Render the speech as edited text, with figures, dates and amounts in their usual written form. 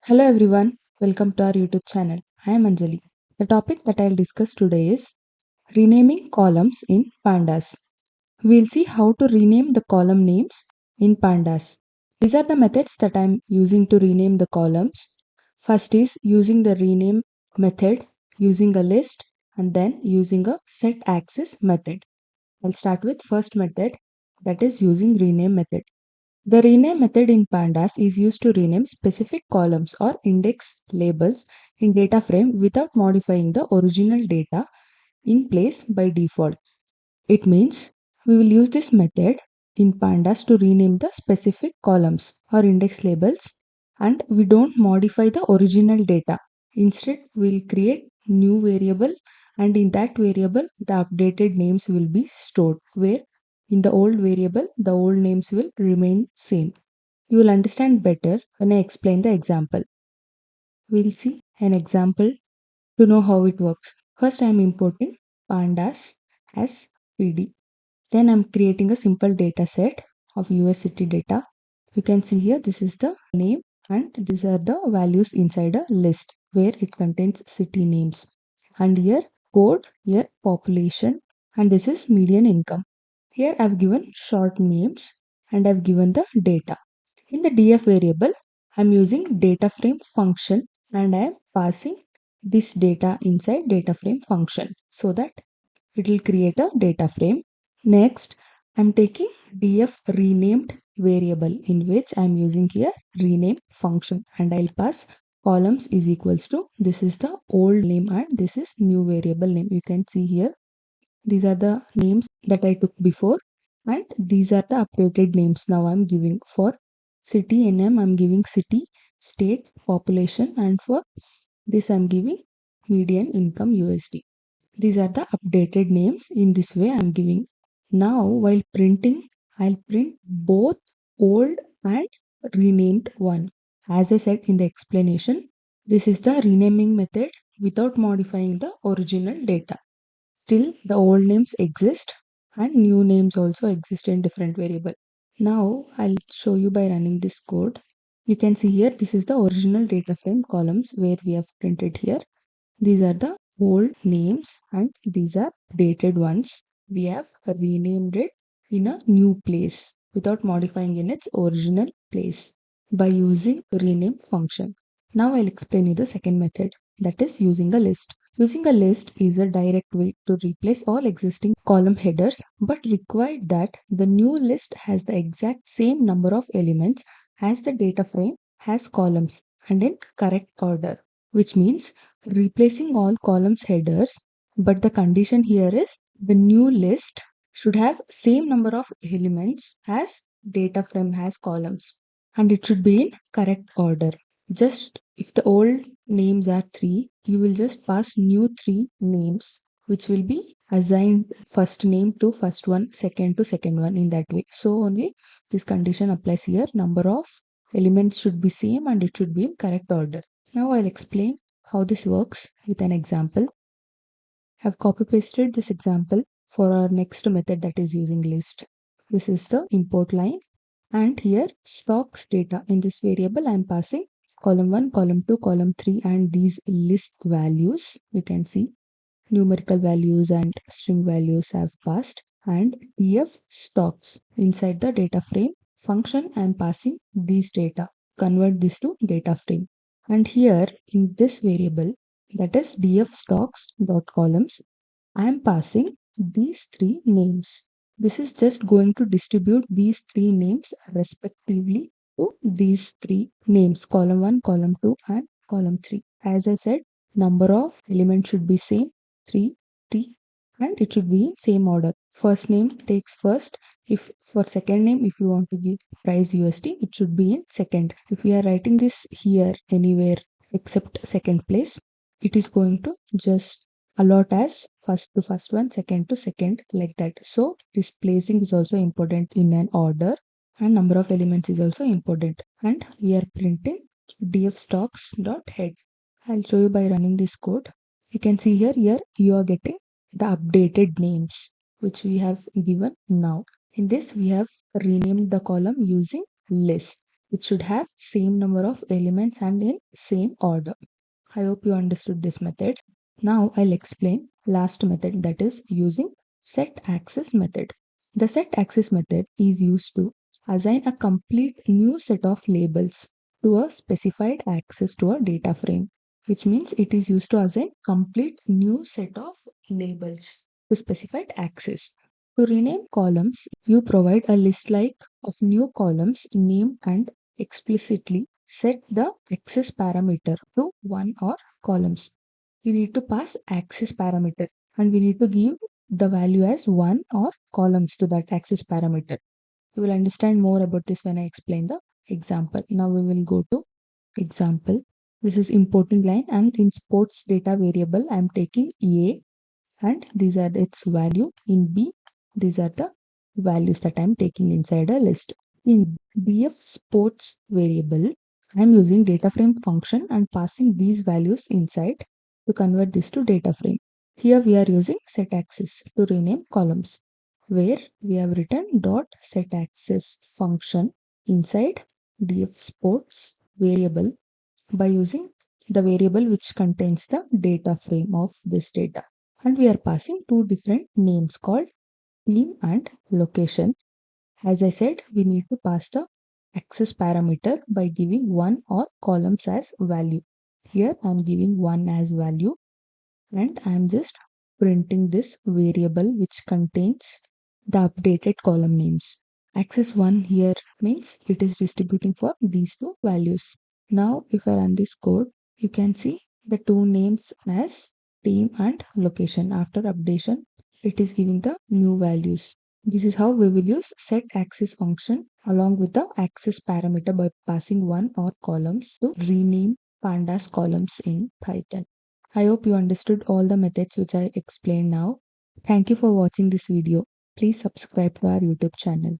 Hello everyone, welcome to our YouTube channel. I am Anjali. The topic that I'll discuss today is renaming columns in Pandas. We'll see how to rename the column names in Pandas. These are the methods that I'm using to rename the columns. First is using the rename method, using a list, and then using a set axis method. I'll start with first method, that is using rename method. The rename method in Pandas is used to rename specific columns or index labels in data frame without modifying the original data in place by default. It means we will use this method in Pandas to rename the specific columns or index labels, and we don't modify the original data. Instead, we'll create new variable, and in that variable the updated names will be stored, where in the old variable the old names will remain same. You will understand better when I explain the example. We'll see an example to know how it works. First, I am importing pandas as PD. Then I'm creating a simple data set of US city data. You can see here this is the name and these are the values inside a list where it contains city names. And here code, here population, and this is median income. Here I've given short names and I've given the data. In the df variable, I'm using DataFrame function and I am passing this data inside DataFrame function so that it will create a data frame. Next, I'm taking df renamed variable in which I'm using here rename function and I'll pass columns is equals to this is the old name and this is new variable name. You can see here these are the names that I took before and these are the updated names now I'm giving. For city nm I'm giving city, state, population, and for this I'm giving median income USD. These are the updated names. In this way I'm giving. Now while printing, I'll print both old and renamed one. As I said in the explanation, this is the renaming method without modifying the original data. Still the old names exist and new names also exist in different variable. Now I'll show you by running this code. You can see here this is the original data frame columns where we have printed here. These are the old names and these are dated ones. We have renamed it in a new place without modifying in its original place by using rename function. Now I'll explain you the second method, that is using a list. Using a list is a direct way to replace all existing column headers but required that the new list has the exact same number of elements as the data frame has columns and in correct order, which means replacing all columns headers, but the condition here is the new list should have same number of elements as data frame has columns and it should be in correct order. Just if the old names are 3, you will just pass new 3 names which will be assigned first name to first one, second to second one, in that way. So only this condition applies here. Number of elements should be same and it should be in correct order. Now I'll explain how this works with an example. I've copy pasted this example for our next method, that is using list. This is the import line and here stocks data. In this variable I'm passing column 1, column 2, column 3 and these list values. You can see numerical values and string values have passed, and df stocks inside the data frame function I'm passing these data. Convert this to data frame. And here in this variable, that is df stocks dot columns, I am passing these 3 names. This is just going to distribute these 3 names respectively to these 3 names, column 1, column 2 and column 3. As I said, number of elements should be same, 3, T, and it should be in same order. First name takes first. If for second name, if you want to give price USD, it should be in second. If we are writing this here anywhere except second place, it is going to just allot as first to first one, second to second, like that. So this placing is also important in an order and number of elements is also important. And we are printing df stocks dot head. I'll show you by running this code. You can see here you are getting the updated names which we have given now. In this we have renamed the column using list. It should have same number of elements and in same order. I hope you understood this method. Now I'll explain last method, that is using set access method. The set access method is used to assign a complete new set of labels to a specified access to a data frame, which means it is used to assign complete new set of labels to specified access. To rename columns, you provide a list like of new columns named and explicitly set the access parameter to one or columns. We need to pass access parameter and we need to give the value as one or columns to that access parameter. You will understand more about this when I explain the example. Now we will go to example. This is importing line, and in sports data variable I am taking A, and these are its value. In B, these are the values that I am taking inside a list. In df sports variable, I am using data frame function and passing these values inside to convert this to data frame. Here we are using set access to rename columns, where we have written dot set access function inside df sports variable by using the variable which contains the data frame of this data, and we are passing two different names called team and location. As I said, we need to pass the access parameter by giving one or columns as value. Here I am giving one as value, and I am just printing this variable which contains the updated column names. Access 1 here means it is distributing for these two values. Now if I run this code, you can see the two names as team and location. After updation, it is giving the new values. This is how we will use set access function along with the access parameter by passing one or columns to rename pandas columns in Python. I hope you understood all the methods which I explained now. Thank you for watching this video. Please subscribe to our YouTube channel.